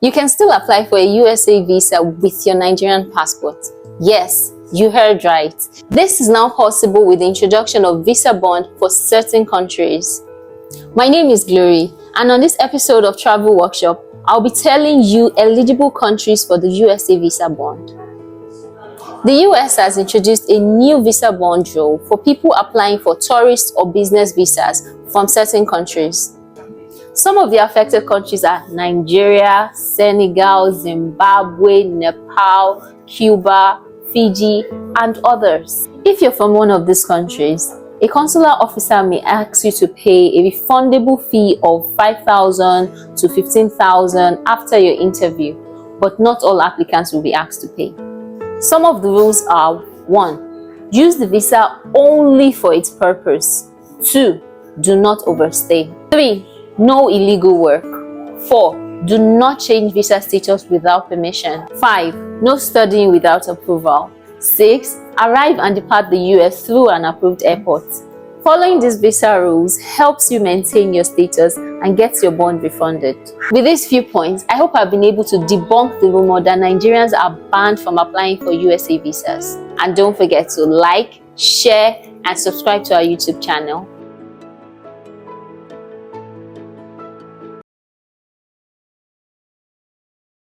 You can still apply for a USA visa with your Nigerian passport. Yes, you heard right. This is now possible with the introduction of visa bond for certain countries. My name is Glory, and on this episode of Travel Workshop, I'll be telling you eligible countries for the USA visa bond. The US has introduced a new visa bond rule for people applying for tourist or business visas from certain countries. Some of the affected countries are Nigeria, Senegal, Zimbabwe, Nepal, Cuba, Fiji, and others. If you're from one of these countries, a consular officer may ask you to pay a refundable fee of 5,000 to 15,000 after your interview, but not all applicants will be asked to pay. Some of the rules are: 1. Use the visa only for its purpose. 2. Do not overstay. 3. No illegal work. 4. Do not change visa status without permission. 5. No studying without approval. 6. Arrive and depart the US through an approved airport. Following these visa rules helps you maintain your status and get your bond refunded. With these few points, I hope I've been able to debunk the rumor that Nigerians are banned from applying for USA visas. And don't forget to like, share, and subscribe to our YouTube channel.